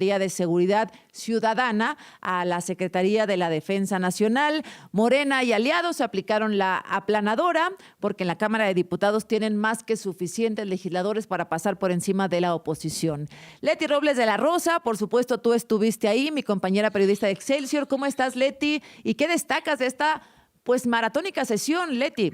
de Seguridad Ciudadana a la Secretaría de la Defensa Nacional. Morena y aliados aplicaron la aplanadora porque en la Cámara de Diputados tienen más que suficientes legisladores para pasar por encima de la oposición. Leti Robles de la Rosa, por supuesto tú estuviste ahí, mi compañera periodista de Excelsior. ¿Cómo estás, Leti? ¿Y qué destacas de esta maratónica sesión, Leti?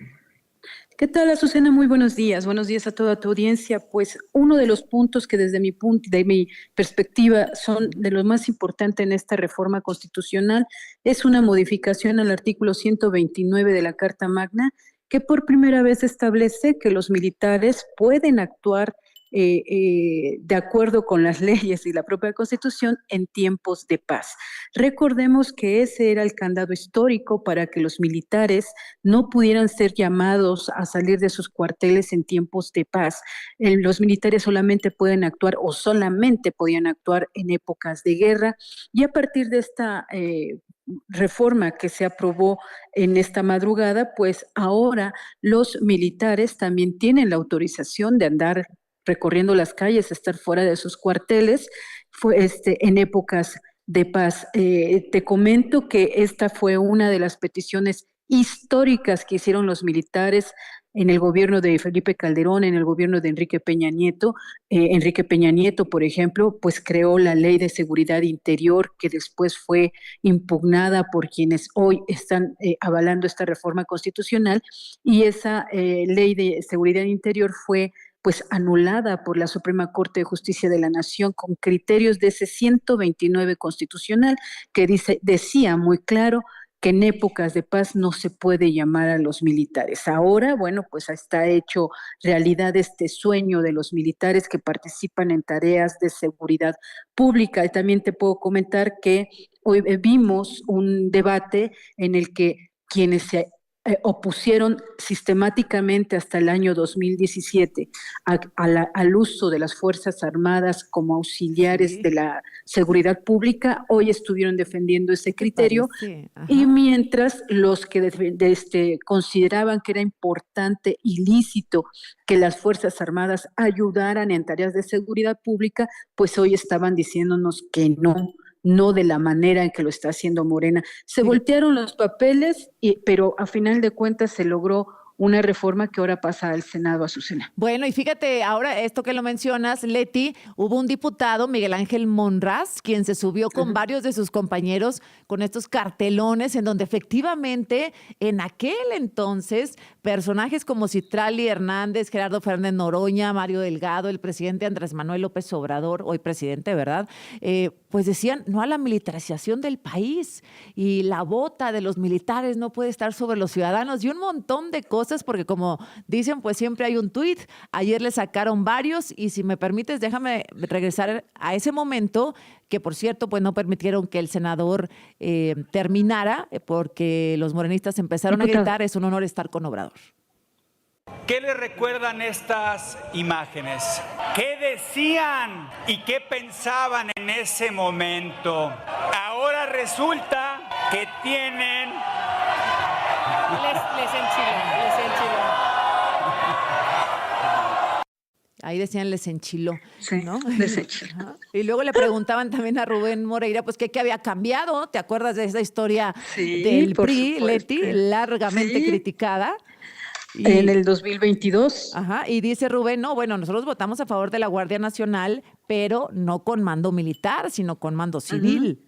¿Qué tal, Azucena? Muy buenos días. Buenos días a toda tu audiencia. Pues uno de los puntos que desde de mi perspectiva son de los más importantes en esta reforma constitucional es una modificación al artículo 129 de la Carta Magna que por primera vez establece que los militares pueden actuar de acuerdo con las leyes y la propia Constitución en tiempos de paz. Recordemos que ese era el candado histórico para que los militares no pudieran ser llamados a salir de sus cuarteles en tiempos de paz. Los militares solamente pueden actuar o solamente podían actuar en épocas de guerra, y a partir de esta reforma que se aprobó en esta madrugada, pues ahora los militares también tienen la autorización de andar recorriendo las calles, estar fuera de sus cuarteles, en épocas de paz. Te comento que esta fue una de las peticiones históricas que hicieron los militares en el gobierno de Felipe Calderón, en el gobierno de Enrique Peña Nieto. Enrique Peña Nieto, por ejemplo, pues creó la Ley de Seguridad Interior, que después fue impugnada por quienes hoy están avalando esta reforma constitucional, y esa Ley de Seguridad Interior fue pues anulada por la Suprema Corte de Justicia de la Nación con criterios de ese 129 constitucional que decía muy claro que en épocas de paz no se puede llamar a los militares. Ahora, bueno, pues está hecho realidad este sueño de los militares que participan en tareas de seguridad pública. Y también te puedo comentar que hoy vimos un debate en el que quienes se opusieron sistemáticamente hasta el año 2017 al uso de las Fuerzas Armadas como auxiliares de la seguridad pública, hoy estuvieron defendiendo ese criterio. Y mientras los que consideraban que era importante y lícito que las Fuerzas Armadas ayudaran en tareas de seguridad pública, pues hoy estaban diciéndonos que no de la manera en que lo está haciendo Morena. Se voltearon los papeles, pero a final de cuentas se logró una reforma que ahora pasa al Senado, Azucena. Bueno, y fíjate, ahora esto que lo mencionas, Leti, hubo un diputado, Miguel Ángel Monraz, quien se subió con varios de sus compañeros con estos cartelones en donde efectivamente en aquel entonces personajes como Citlali Hernández, Gerardo Fernández Noroña, Mario Delgado, el presidente Andrés Manuel López Obrador, hoy presidente, ¿verdad? Pues decían no a la militarización del país, y la bota de los militares no puede estar sobre los ciudadanos, y un montón de cosas, porque como dicen, pues siempre hay un tuit. Ayer le sacaron varios, y si me permites, déjame regresar a ese momento, que por cierto, pues no permitieron que el senador terminara, porque los morenistas empezaron a gritar, es un honor estar con Obrador. ¿Qué le recuerdan estas imágenes? ¿Qué decían y qué pensaban en ese momento? Ahora resulta que tienen... Les enchiló. Ahí decían les enchiló, sí, ¿no? Les enchiló. Y luego le preguntaban también a Rubén Moreira, pues ¿qué había cambiado? ¿Te acuerdas de esa historia del PRI, Leti, largamente criticada? En el 2022. Ajá, y dice Rubén, no, bueno, nosotros votamos a favor de la Guardia Nacional, pero no con mando militar, sino con mando civil.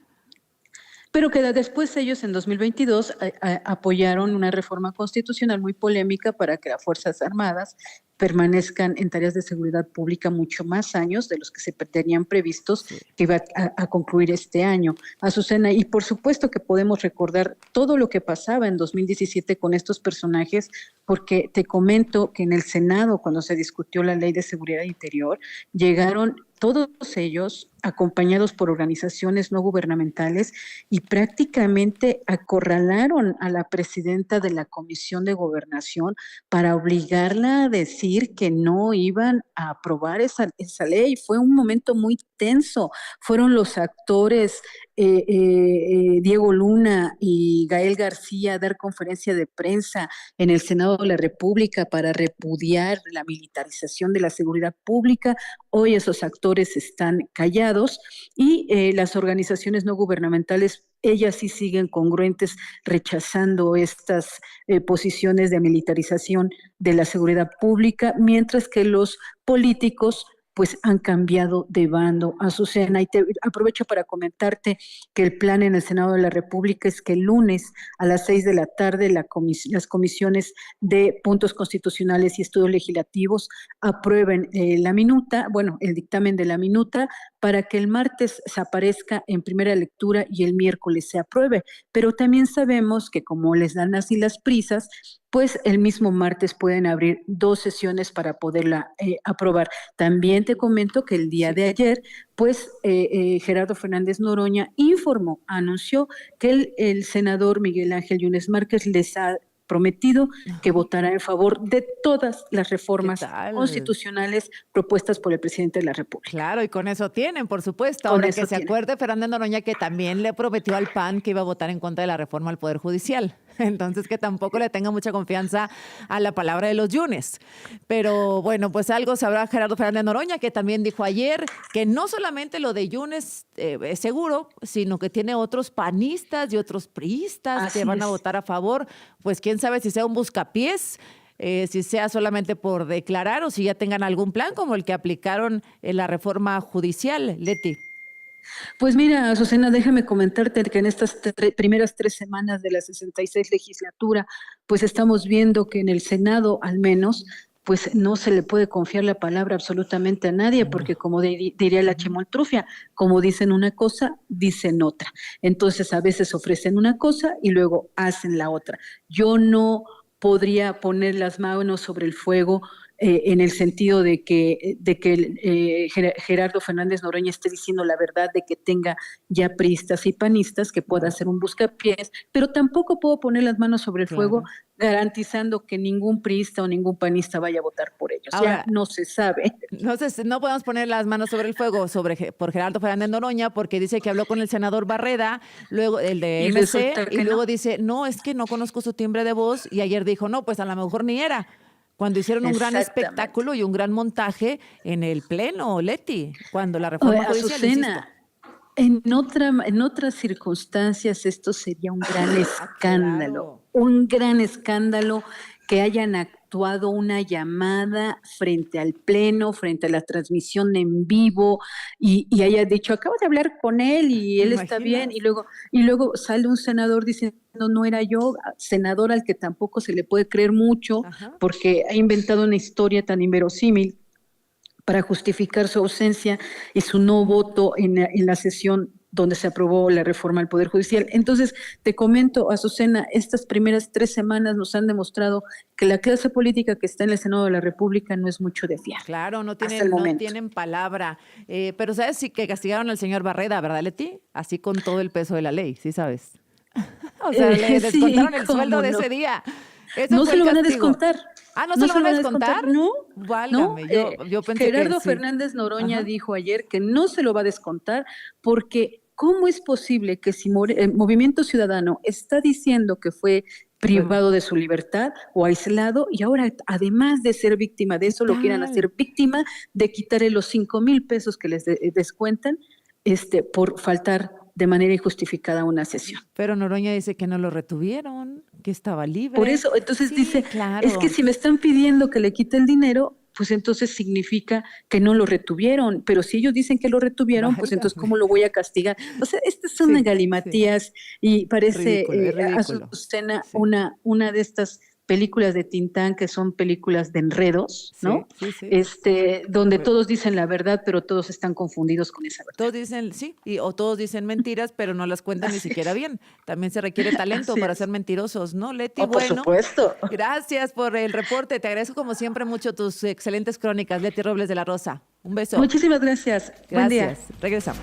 Pero que después ellos en 2022 apoyaron una reforma constitucional muy polémica para que las Fuerzas Armadas permanezcan en tareas de seguridad pública mucho más años de los que se tenían previstos que iba a concluir este año, Azucena. Y por supuesto que podemos recordar todo lo que pasaba en 2017 con estos personajes, porque te comento que en el Senado, cuando se discutió la Ley de Seguridad Interior, llegaron todos ellos acompañados por organizaciones no gubernamentales y prácticamente acorralaron a la presidenta de la Comisión de Gobernación para obligarla a decir que no iban a aprobar esa ley. Fue un momento muy tenso. Fueron los actores Diego Luna y Gael García a dar conferencia de prensa en el Senado de la República para repudiar la militarización de la seguridad pública. Hoy esos actores están callados y las organizaciones no gubernamentales, ellas sí siguen congruentes rechazando estas posiciones de militarización de la seguridad pública, mientras que los políticos pues han cambiado de bando. Azucena, y te aprovecho para comentarte que el plan en el Senado de la República es que el lunes a las 6 de la tarde las comisiones de puntos constitucionales y estudios legislativos aprueben la minuta, bueno, el dictamen de la minuta, para que el martes se aparezca en primera lectura y el miércoles se apruebe. Pero también sabemos que como les dan así las prisas, pues el mismo martes pueden abrir 2 sesiones para poderla aprobar. También te comento que el día de ayer, pues Gerardo Fernández Noroña anunció que el senador Miguel Ángel Yunes Márquez les ha prometido que votará en favor de todas las reformas constitucionales propuestas por el presidente de la República. Claro, y con eso tienen, por supuesto. Ahora que se acuerde Fernández Noroña que también le prometió al PAN que iba a votar en contra de la reforma al Poder Judicial. Entonces, que tampoco le tenga mucha confianza a la palabra de los Yunes. Pero bueno, pues algo sabrá Gerardo Fernández Noroña, que también dijo ayer que no solamente lo de Yunes es seguro, sino que tiene otros panistas y otros priistas que van a votar a favor. Pues quién sabe si sea un buscapiés, si sea solamente por declarar o si ya tengan algún plan como el que aplicaron en la reforma judicial. Leti. Pues mira, Azucena, déjame comentarte que en estas primeras 3 semanas de la 66 legislatura, pues estamos viendo que en el Senado, al menos, pues no se le puede confiar la palabra absolutamente a nadie, porque como diría la Chimoltrufia, como dicen una cosa, dicen otra. Entonces a veces ofrecen una cosa y luego hacen la otra. Yo no podría poner las manos sobre el fuego en el sentido de que Gerardo Fernández Noroña esté diciendo la verdad, de que tenga ya priistas y panistas, que pueda hacer un buscapiés, pero tampoco puedo poner las manos sobre el fuego garantizando que ningún priista o ningún panista vaya a votar por ellos. Ahora, ya no se sabe. No podemos poner las manos sobre el fuego por Gerardo Fernández Noroña, porque dice que habló con el senador Barreda, luego el de MC, y luego dice, no, es que no conozco su timbre de voz, y ayer dijo, no, pues a lo mejor ni era. Cuando hicieron un gran espectáculo y un gran montaje en el Pleno, Leti, cuando la reforma judicial, Azucena, en otras circunstancias esto sería un gran escándalo, un gran escándalo que hayan actuado una llamada frente al Pleno, frente a la transmisión en vivo y haya dicho, acabo de hablar con él y él está bien, y luego sale un senador diciendo, no era yo, senador al que tampoco se le puede creer mucho, porque ha inventado una historia tan inverosímil para justificar su ausencia y su no voto en la sesión donde se aprobó la reforma al Poder Judicial. Entonces, te comento, Azucena, estas primeras 3 semanas nos han demostrado que la clase política que está en el Senado de la República no es mucho de fiar. Claro, no tienen palabra. Pero ¿sabes sí que castigaron al señor Barreda, verdad, Leti? Así con todo el peso de la ley, ¿sí sabes? O sea, le descontaron el sueldo de ese día. No se lo van a descontar. ¿No se lo van a descontar? No. Válgame, yo pensé Gerardo que sí. Fernández Noroña dijo ayer que no se lo va a descontar porque ¿cómo es posible que si el Movimiento Ciudadano está diciendo que fue privado de su libertad o aislado y ahora además de ser víctima de eso lo quieran hacer víctima de quitarle los 5,000 pesos que les descuentan por faltar de manera injustificada una sesión? Pero Noroña dice que no lo retuvieron, que estaba libre. Por eso, entonces dice, es que si me están pidiendo que le quite el dinero, pues entonces significa que no lo retuvieron, pero si ellos dicen que lo retuvieron, pues entonces ¿cómo lo voy a castigar? O sea, estas son galimatías y parece Azucena una de estas películas de Tintán que son películas de enredos, ¿no? Donde todos dicen la verdad, pero todos están confundidos con esa verdad. Todos dicen, o todos dicen mentiras, pero no las cuentan ni siquiera bien. También se requiere talento para ser mentirosos, ¿no, Leti? Por supuesto. Gracias por el reporte. Te agradezco como siempre mucho tus excelentes crónicas, Leti Robles de la Rosa. Un beso. Muchísimas gracias. Buen día. Regresamos.